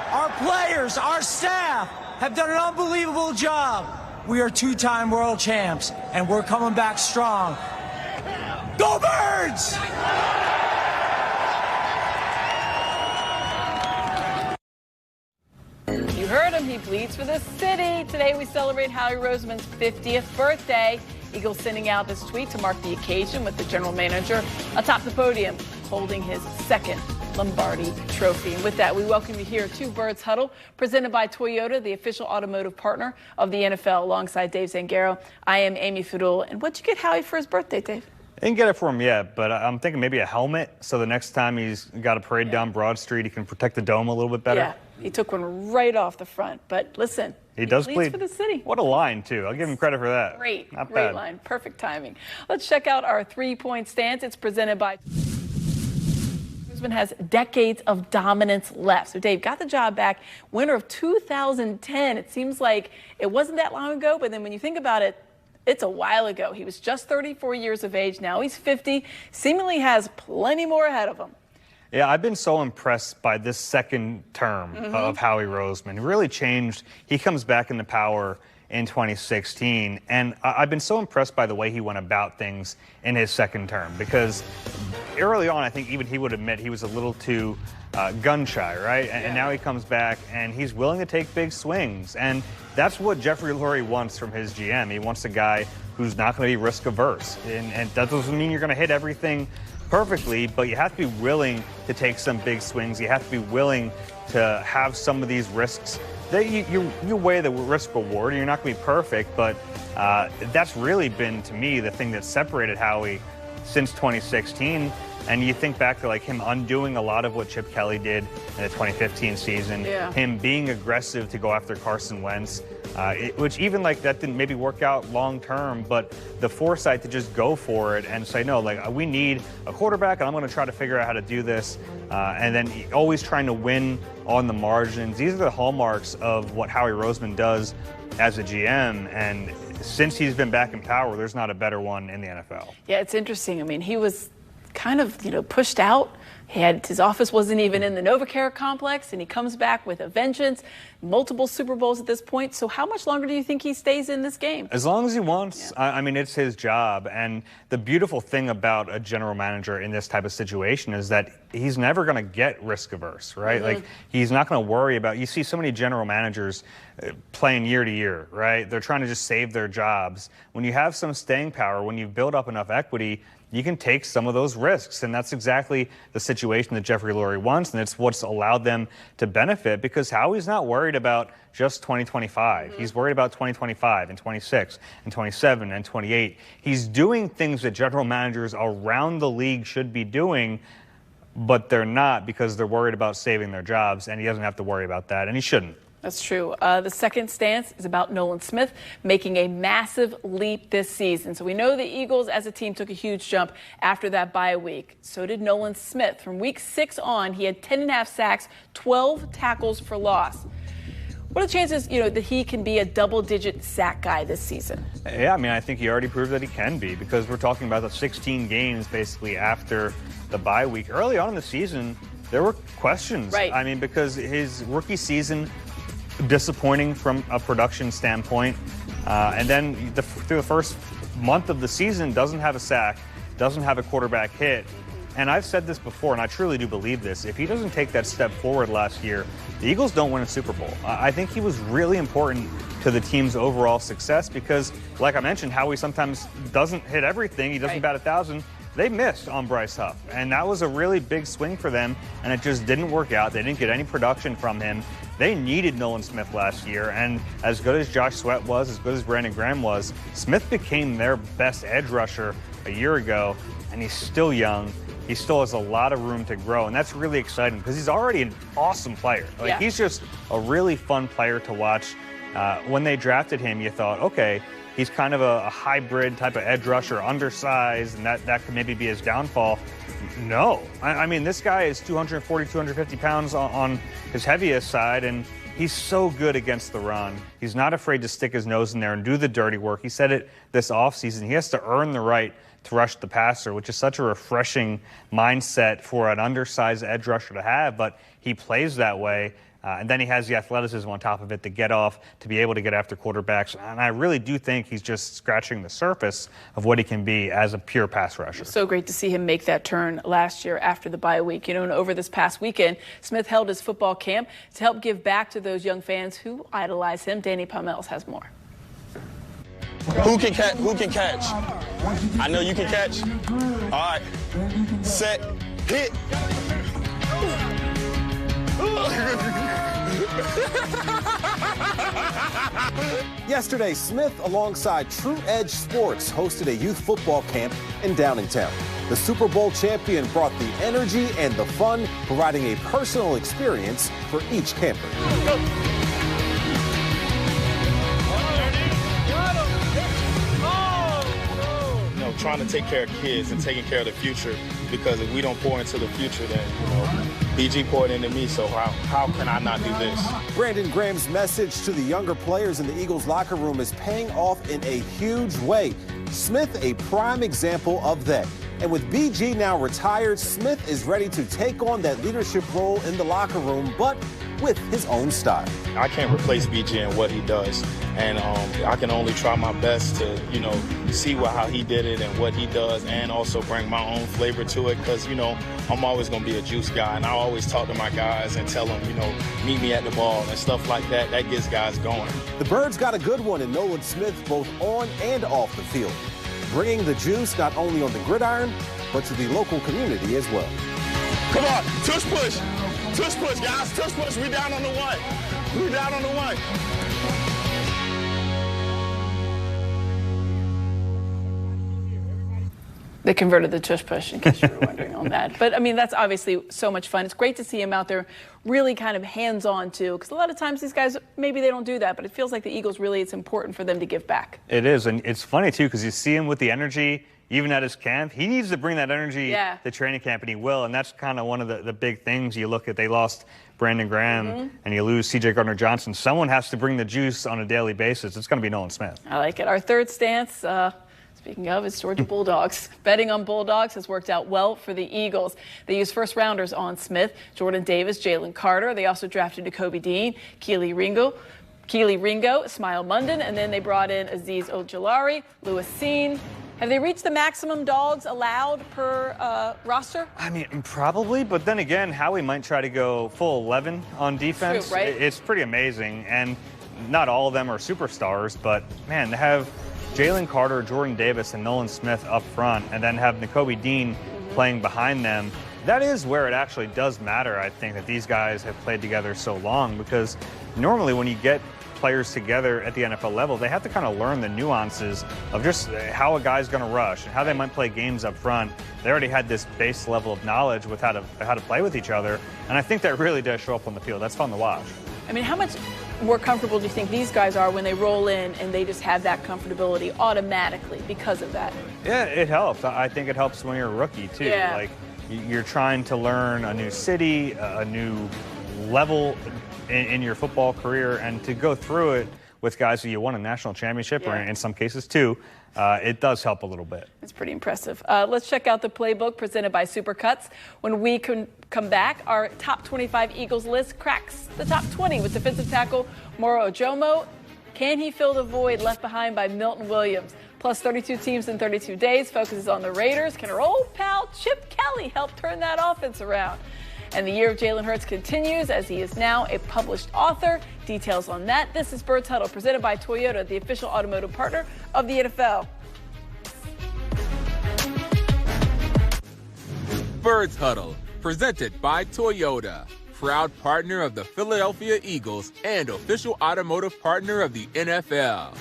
our players, our staff have done an unbelievable job. We are two-time world champs, and we're coming back strong. Go Birds! You heard him, he bleeds for the city. Today we celebrate Howie Roseman's 50th birthday. Eagles sending out this tweet to mark the occasion with the general manager atop the podium holding his second Lombardi trophy. And with that, we welcome you here to Birds Huddle, presented by Toyota, the official automotive partner of the NFL, alongside Dave Zangaro. I am Amy Fadul. And what'd you get Howie for his birthday, Dave? I didn't get it for him yet, but I'm thinking maybe a helmet, so the next time he's got a parade down Broad Street, he can protect the dome a little bit better. Yeah, he took one right off the front. But listen, he does bleed for the city. What a line, too. I'll give him credit for that. Great, Not great bad. line. Perfect timing. Let's check out our three-point stance. It's presented by Roseman. Has decades of dominance left. So Dave got the job back, winter of 2010. It seems like it wasn't that long ago, but then when you think about it, it's a while ago. He was just 34 years of age. Now he's 50, seemingly has plenty more ahead of him. Yeah, I've been so impressed by this second term of Howie Roseman. It really changed. He comes back into power in 2016, and I've been so impressed by the way he went about things in his second term, because early on, I think even he would admit he was a little too gun shy, right? And now he comes back and he's willing to take big swings. And that's what Jeffrey Lurie wants from his GM. He wants a guy who's not going to be risk averse. And that doesn't mean you're going to hit everything perfectly, but you have to be willing to take some big swings. You have to be willing to have some of these risks. You weigh the risk reward. You're not going to be perfect, but that's really been, to me, the thing that separated Howie since 2016. And you think back to like him undoing a lot of what Chip Kelly did in the 2015 season, him being aggressive to go after Carson Wentz, which even like that didn't maybe work out long term, but the foresight to just go for it and say, no, like we need a quarterback and I'm going to try to figure out how to do this. And then always trying to win on the margins. These are the hallmarks of what Howie Roseman does as a GM. And since he's been back in power, there's not a better one in the NFL. Yeah, it's interesting. I mean, he was kind of, pushed out. His office wasn't even in the NovaCare complex, and he comes back with a vengeance, multiple Super Bowls at this point. So how much longer do you think he stays in this game? As long as he wants. Yeah. I mean, it's his job. And the beautiful thing about a general manager in this type of situation is that he's never going to get risk averse, right? Like, he's not going to worry about, you see so many general managers playing year to year, right? They're trying to just save their jobs. When you have some staying power, when you've built up enough equity, you can take some of those risks. And that's exactly the situation that Jeffrey Lurie wants. And it's what's allowed them to benefit, because Howie's not worried about just 2025. He's worried about 2025 and 26 and 27 and 28. He's doing things that general managers around the league should be doing, but they're not, because they're worried about saving their jobs. And he doesn't have to worry about that, and he shouldn't. That's true. The second stance is about Nolan Smith making a massive leap this season. So we know the Eagles as a team took a huge jump after that bye week. So did Nolan Smith. From week 6 on, he had 10.5 sacks, 12 tackles for loss. What are the chances, that he can be a double-digit sack guy this season? Yeah, I mean, I think he already proved that he can be, because we're talking about the 16 games basically after the bye week. Early on in the season, there were questions. Right. I mean, because his rookie season, disappointing from a production standpoint, and then through the first month of the season, doesn't have a sack, doesn't have a quarterback hit. And I've said this before, and I truly do believe this. If he doesn't take that step forward last year, the Eagles don't win a Super Bowl. I think he was really important to the team's overall success, because, like I mentioned, Howie sometimes doesn't hit everything. He doesn't bat 1,000. They missed on Bryce Huff, and that was a really big swing for them, and it just didn't work out. They didn't get any production from him. They needed Nolan Smith last year, and as good as Josh Sweat was, as good as Brandon Graham was, Smith became their best edge rusher a year ago, and he's still young. He still has a lot of room to grow, and that's really exciting, because he's already an awesome player. He's just a really fun player to watch. When they drafted him, you thought, okay, he's kind of a hybrid type of edge rusher, undersized, and that could maybe be his downfall. No. I mean, this guy is 240, 250 pounds on his heaviest side, and he's so good against the run. He's not afraid to stick his nose in there and do the dirty work. He said it this offseason. He has to earn the right to rush the passer, which is such a refreshing mindset for an undersized edge rusher to have, but he plays that way. And then he has the athleticism on top of it to get off, to be able to get after quarterbacks. And I really do think he's just scratching the surface of what he can be as a pure pass rusher. So great to see him make that turn last year after the bye week. And over this past weekend, Smith held his football camp to help give back to those young fans who idolize him. Danny Palmels has more. Who can catch? Who can catch? I know you can catch. All right. Set. Hit. Yesterday, Smith, alongside True Edge Sports, hosted a youth football camp in Downingtown. The Super Bowl champion brought the energy and the fun, providing a personal experience for each camper. Trying to take care of kids and taking care of the future, because if we don't pour into the future, then, BG poured into me, so how can I not do this? Brandon Graham's message to the younger players in the Eagles locker room is paying off in a huge way. Smith, a prime example of that. And with BG now retired, Smith is ready to take on that leadership role in the locker room, but with his own style. I can't replace BG in what he does, and I can only try my best to, see how he did it and what he does, and also bring my own flavor to it, because, I'm always going to be a juice guy, and I always talk to my guys and tell them, meet me at the ball and stuff like that. That gets guys going. The Birds got a good one in Nolan Smith, both on and off the field, bringing the juice not only on the gridiron, but to the local community as well. Come on, tush push. Tush push, guys. Tush push. We down on the one. We down on the one. They converted the tush push, in case you were wondering on that. But, that's obviously so much fun. It's great to see him out there really kind of hands-on, too, because a lot of times these guys, maybe they don't do that, but it feels like the Eagles really, it's important for them to give back. It is, and it's funny, too, because you see him with the energy, even at his camp. He needs to bring that energy to training camp, and he will, and that's kind of one of the big things you look at. They lost Brandon Graham, and you lose C.J. Gardner-Johnson. Someone has to bring the juice on a daily basis. It's going to be Nolan Smith. I like it. Our third stance, speaking of, is Georgia Bulldogs. Betting on Bulldogs has worked out well for the Eagles. They used first-rounders on Smith, Jordan Davis, Jalen Carter. They also drafted Nakobe Dean, Keely Ringo, Smile Munden, and then they brought in Aziz Ojulari, Lewis Seen. Have they reached the maximum dogs allowed per roster? Probably, but then again, Howie might try to go full 11 on defense. True, right? It's pretty amazing, and not all of them are superstars, but, man, to have Jalen Carter, Jordan Davis, and Nolan Smith up front, and then have Nakobe Dean playing behind them, that is where it actually does matter, I think, that these guys have played together so long, because normally when you get players together at the NFL level, they have to kind of learn the nuances of just how a guy's going to rush and how they might play games up front. They already had this base level of knowledge with how to play with each other, and I think that really does show up on the field. That's fun to watch. How much more comfortable do you think these guys are when they roll in and they just have that comfortability automatically because of that? Yeah, it helps. I think it helps when you're a rookie, too. Yeah. Like, you're trying to learn a new city, a new level in your football career, and to go through it with guys who you won a national championship, or in some cases two, it does help a little bit. It's pretty impressive. Let's check out the playbook presented by Supercuts. When we come back, our top 25 Eagles list cracks the top 20 with defensive tackle Moro Ojomo. Can he fill the void left behind by Milton Williams? Plus 32 teams in 32 days focuses on the Raiders. Can our old pal Chip Kelly help turn that offense around? And the year of Jalen Hurts continues as he is now a published author. Details on that. This is Birds Huddle, presented by Toyota, the official automotive partner of the NFL. Birds Huddle, presented by Toyota, proud partner of the Philadelphia Eagles and official automotive partner of the NFL.